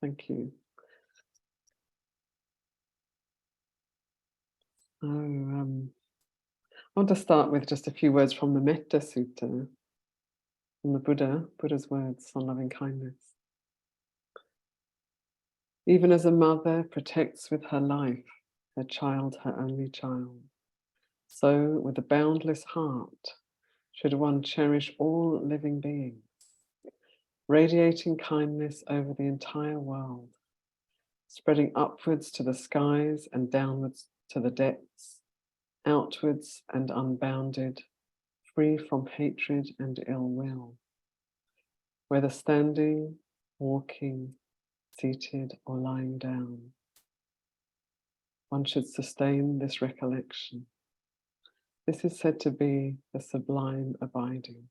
Thank you. I want to start with just a few words from the Metta Sutta, from the Buddha's words on loving kindness. Even as a mother protects with her life her child, her only child, so with a boundless heart should one cherish all living beings, radiating kindness over the entire world, spreading upwards to the skies and downwards to the depths, outwards and unbounded, free from hatred and ill will. Whether standing, walking, seated or lying down, one should sustain this recollection. This is said to be the sublime abiding.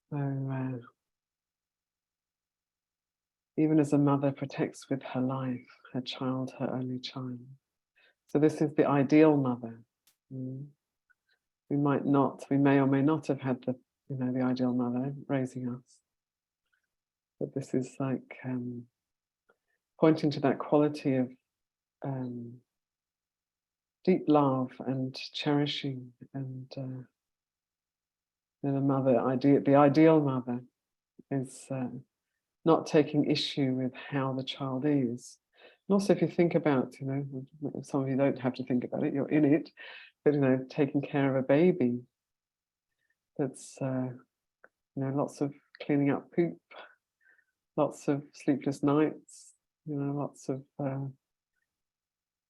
So, even as a mother protects with her life her child, her only child. So this is the ideal mother. We may or may not have had the ideal mother raising us. But this is like pointing to that quality of deep love and cherishing, and the ideal mother is not taking issue with how the child is. And also, if you think about, some of you don't have to think about it, you're in it, but taking care of a baby, that's lots of cleaning up poop, lots of sleepless nights, lots of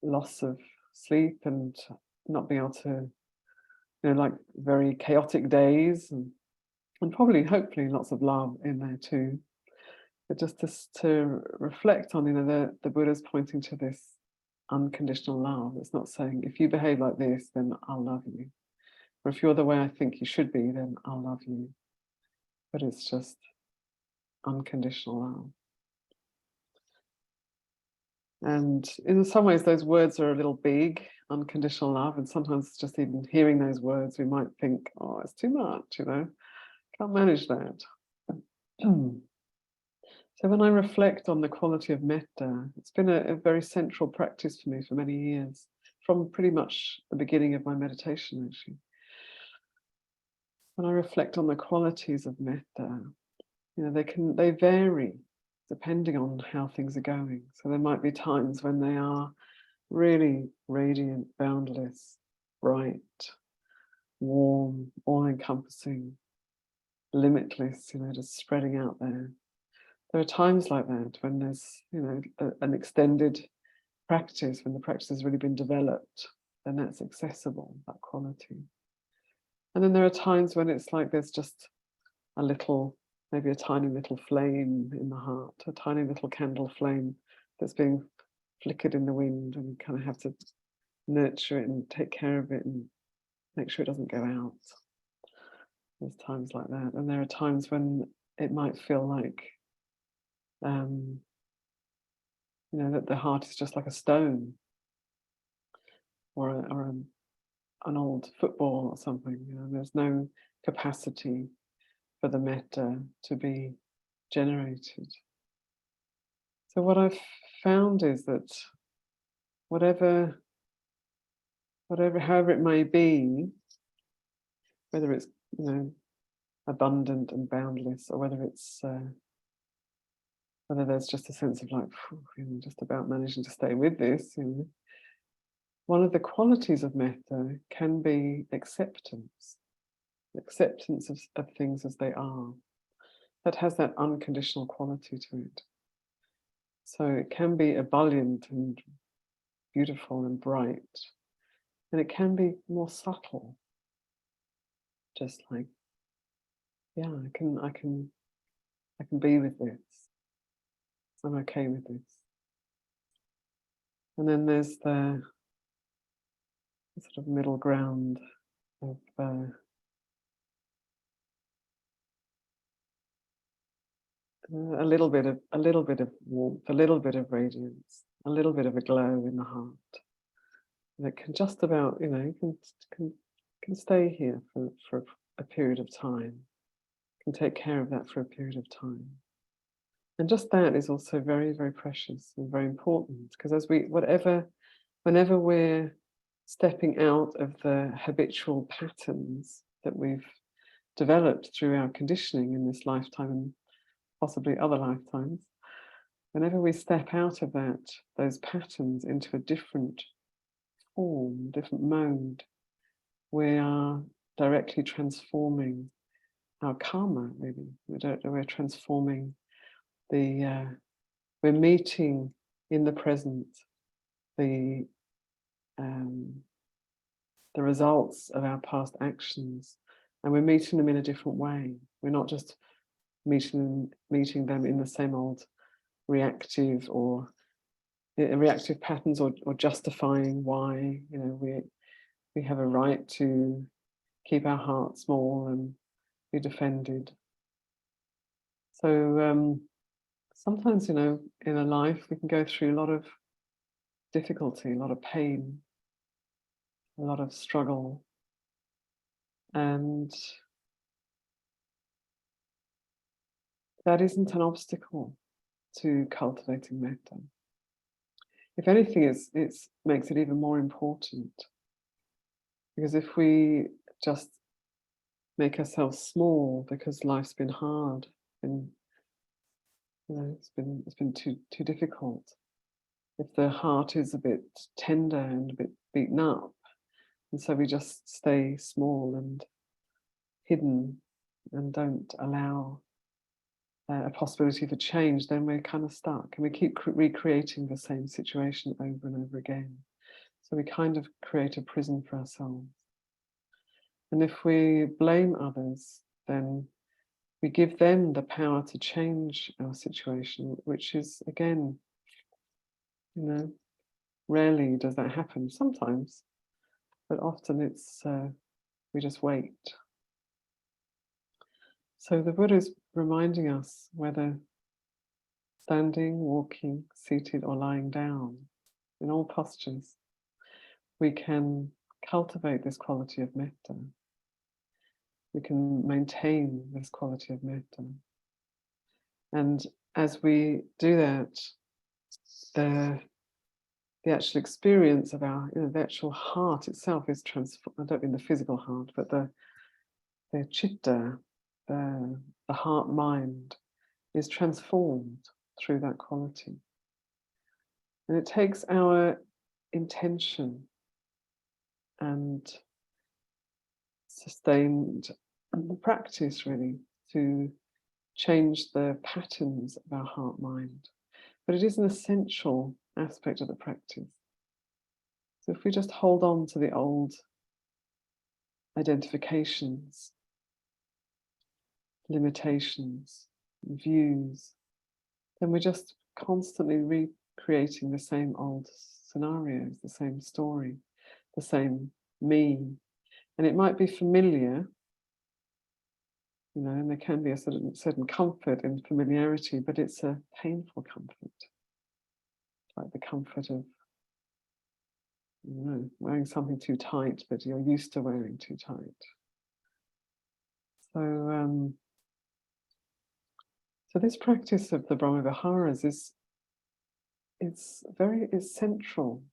loss of sleep and not being able to, like very chaotic days, and probably, hopefully, lots of love in there too. But just to reflect on, the Buddha's pointing to this unconditional love. It's not saying, if you behave like this, then I'll love you. Or if you're the way I think you should be, then I'll love you. But it's just unconditional love. And in some ways, those words are a little big, unconditional love. And sometimes just even hearing those words, we might think, oh, it's too much, can't manage that. So when I reflect on the quality of metta, it's been a very central practice for me for many years, from pretty much the beginning of my meditation, actually. When I reflect on the qualities of metta, they vary depending on how things are going. So there might be times when they are really radiant, boundless, bright, warm, all-encompassing, limitless, just spreading out there. There are times like that when there's, an extended practice, when the practice has really been developed, then that's accessible, that quality. And then there are times when it's like there's just a little, maybe a tiny little flame in the heart, a tiny little candle flame that's being flickered in the wind, and you kind of have to nurture it and take care of it and make sure it doesn't go out. There's times like that. And there are times when it might feel like that the heart is just like a stone, or an old football or something. There's no capacity for the metta to be generated. So what I've found is that however it may be, whether it's abundant and boundless, or whether it's whether there's just a sense of like, just about managing to stay with this, one of the qualities of metta can be acceptance of things as they are. That has that unconditional quality to it. So it can be ebullient and beautiful and bright, and it can be more subtle. Just like, yeah, I can be with this. I'm okay with this. And then there's the sort of middle ground of a little bit of warmth, a little bit of radiance, a little bit of a glow in the heart. And it can just about, can stay here for a period of time. Can take care of that for a period of time. And just that is also very, very precious and very important, because whenever we're stepping out of the habitual patterns that we've developed through our conditioning in this lifetime and possibly other lifetimes, whenever we step out of those patterns into a different form, different mode, we are directly transforming our karma, really. We're transforming we're meeting in the present the results of our past actions, and we're meeting them in a different way. We're not just meeting them in the same old reactive patterns, or justifying why we have a right to keep our heart small and be defended. So sometimes, in a life, we can go through a lot of difficulty, a lot of pain, a lot of struggle, and that isn't an obstacle to cultivating metta. If anything, it makes it even more important, because if we just make ourselves small because life's been hard and it's been too difficult, if the heart is a bit tender and a bit beaten up, and so we just stay small and hidden and don't allow a possibility for change, then we're kind of stuck, and we keep recreating the same situation over and over again. So we kind of create a prison for ourselves. And if we blame others, then we give them the power to change our situation, which is, again, rarely does that happen. Sometimes, but often it's we just wait. So the Buddha is reminding us, whether standing, walking, seated, or lying down, in all postures, we can cultivate this quality of metta. We can maintain this quality of metta. And as we do that, the actual experience of our, the actual heart itself is transformed. I don't mean the physical heart, but the chitta, the heart-mind, is transformed through that quality. And it takes our intention and sustained practice, really, to change the patterns of our heart-mind. But it is an essential aspect of the practice. So if we just hold on to the old identifications, limitations, views, then we're just constantly recreating the same old scenarios, the same story, the same me. And it might be familiar, and there can be a certain comfort in familiarity, but it's a painful comfort, like the comfort of wearing something too tight, but you're used to wearing too tight. So this practice of the Brahmaviharas is central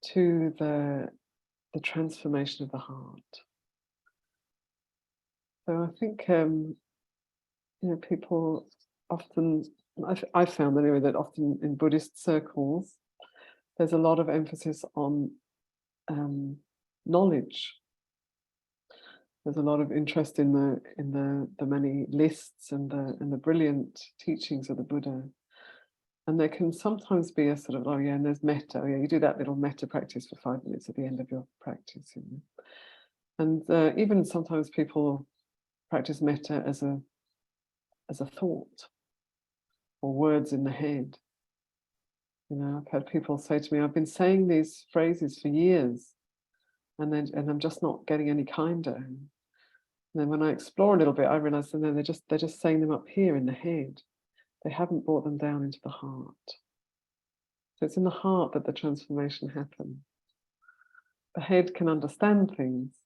to the transformation of the heart. So I think people often, I've found anyway, that often in Buddhist circles there's a lot of emphasis on knowledge. There's a lot of interest in the many lists and the brilliant teachings of the Buddha. And there can sometimes be a sort of, and there's metta. You do that little metta practice for 5 minutes at the end of your practice. And even sometimes people practice metta as a thought or words in the head. I've had people say to me, I've been saying these phrases for years, and I'm just not getting any kinder. And then when I explore a little bit, I realize that they're just saying them up here in the head. They haven't brought them down into the heart. So it's in the heart that the transformation happens. The head can understand things,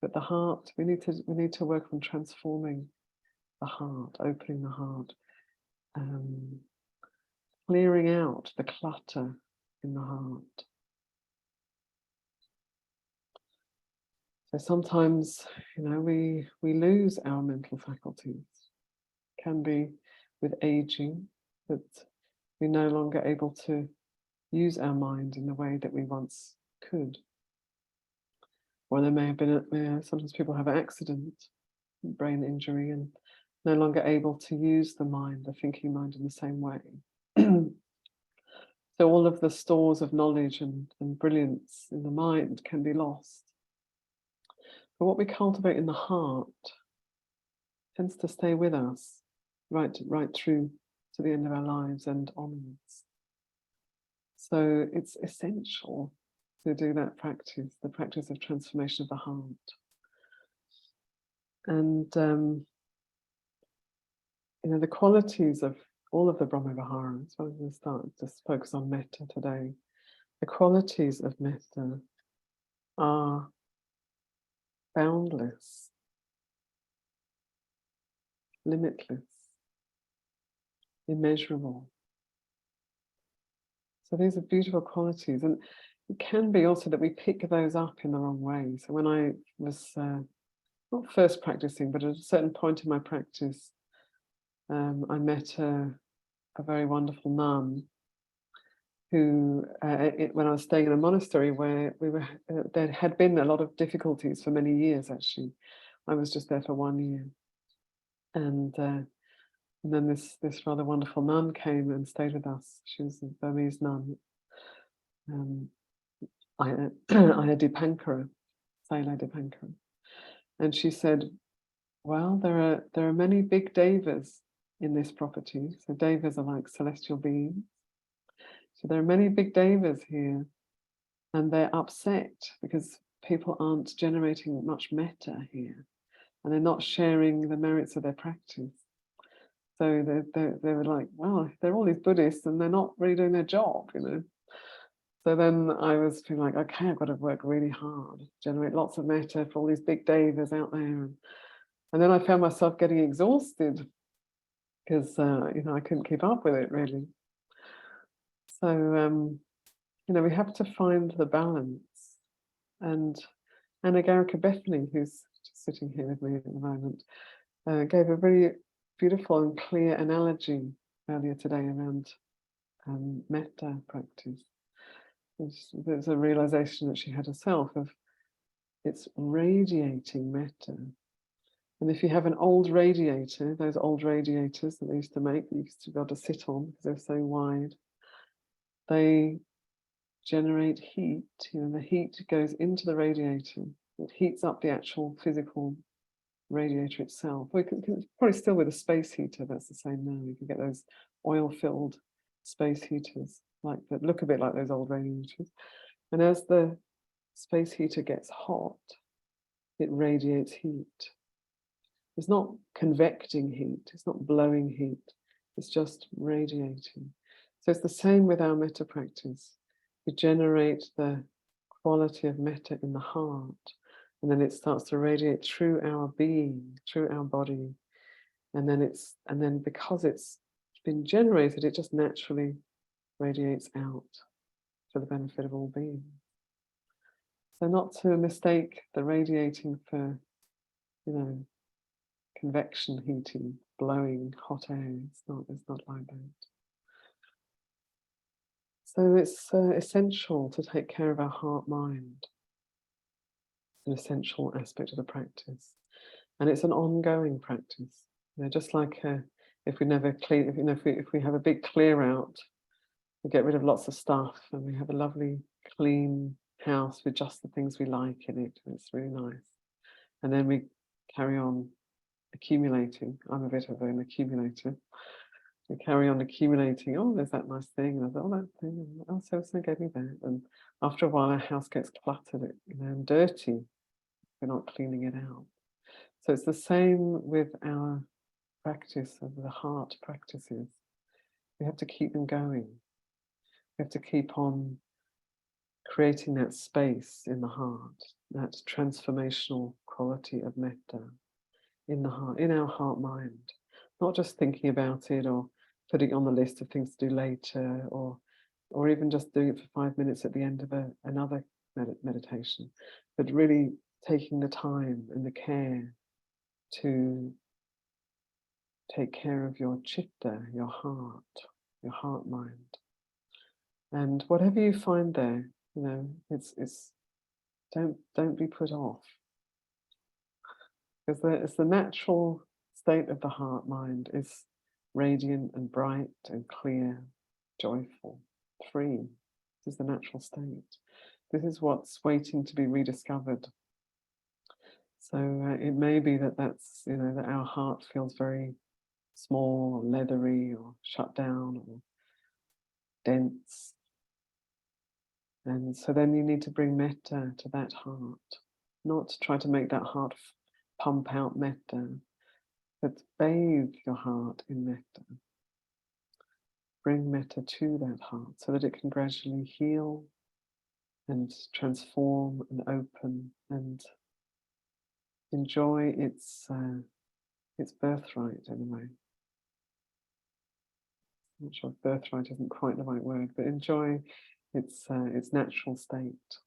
but the heart, we need to work on transforming the heart, opening the heart, clearing out the clutter in the heart. So sometimes, we lose our mental faculties. It can be with aging that we're no longer able to use our mind in the way that we once could. Or there may have been, sometimes people have an accident, brain injury, and no longer able to use the mind, the thinking mind, in the same way. So all of the stores of knowledge and brilliance in the mind can be lost. But what we cultivate in the heart tends to stay with us right through to the end of our lives and onwards. So it's essential to do that practice, the practice of transformation of the heart. And the qualities of all of the Brahma Viharas. So I'm going to start just focus on metta today. The qualities of metta are boundless, limitless, immeasurable. So these are beautiful qualities, and it can be also that we pick those up in the wrong way. So when I was not first practicing, but at a certain point in my practice, I met a very wonderful nun who, when I was staying in a monastery where there had been a lot of difficulties for many years. Actually, I was just there for 1 year, and then this rather wonderful nun came and stayed with us. She was a Burmese nun, Aya Dipankara, Saila Dipankara, and she said, "Well, there are many big devas in this property. So devas are like celestial beings. So there are many big devas here, and they're upset because people aren't generating much metta here, and they're not sharing the merits of their practice. So they were like, well, they're all these Buddhists and they're not really doing their job, So then I was feeling like, okay, I've got to work really hard, generate lots of metta for all these big devas out there. And then I found myself getting exhausted because, I couldn't keep up with it really. So, we have to find the balance. And Anna Garika Bethany, who's just sitting here with me at the moment, gave a very beautiful and clear analogy earlier today around metta practice. There's a realization that she had herself of it's radiating metta. And if you have an old radiator, those old radiators that they used to make, that you used to be able to sit on because they're so wide, they generate heat. The heat goes into the radiator. It heats up the actual physical radiator itself. We can probably still with a space heater, that's the same now. You can get those oil-filled space heaters that look a bit like those old radiators. And as the space heater gets hot, it radiates heat. It's not convecting heat, it's not blowing heat, it's just radiating. So it's the same with our metta practice. We generate the quality of metta in the heart, and then it starts to radiate through our being, through our body. And then because it's been generated, it just naturally radiates out for the benefit of all beings. So not to mistake the radiating for, convection heating, blowing hot air. It's not like that. So it's essential to take care of our heart mind. It's an essential aspect of the practice, and it's an ongoing practice. Just like if we never clean, if we have a big clear out, we get rid of lots of stuff, and we have a lovely clean house with just the things we like in it. And it's really nice, and then we carry on accumulating. I'm a bit of an accumulator. We carry on accumulating. Oh, there's that nice thing. And I thought, oh, that thing. Oh, so gave me that. And after a while, our house gets cluttered and dirty. We're not cleaning it out. So it's the same with our practice of the heart practices. We have to keep them going. We have to keep on creating that space in the heart, that transformational quality of metta in the heart, in our heart mind. Not just thinking about it or putting it on the list of things to do later, or even just doing it for 5 minutes at the end of another meditation, but really taking the time and the care to take care of your chitta, your heart mind. And whatever you find there, it's don't be put off, because it's the natural state of the heart mind is radiant and bright and clear, joyful, free. This is the natural state. This is what's waiting to be rediscovered. So it may be that that our heart feels very small, or leathery, or shut down, or dense. And so then you need to bring metta to that heart, not to try to make that heart pump out metta, but bathe your heart in metta. Bring metta to that heart so that it can gradually heal and transform and open and enjoy its birthright in a way. I'm not sure if birthright isn't quite the right word, but enjoy its natural state.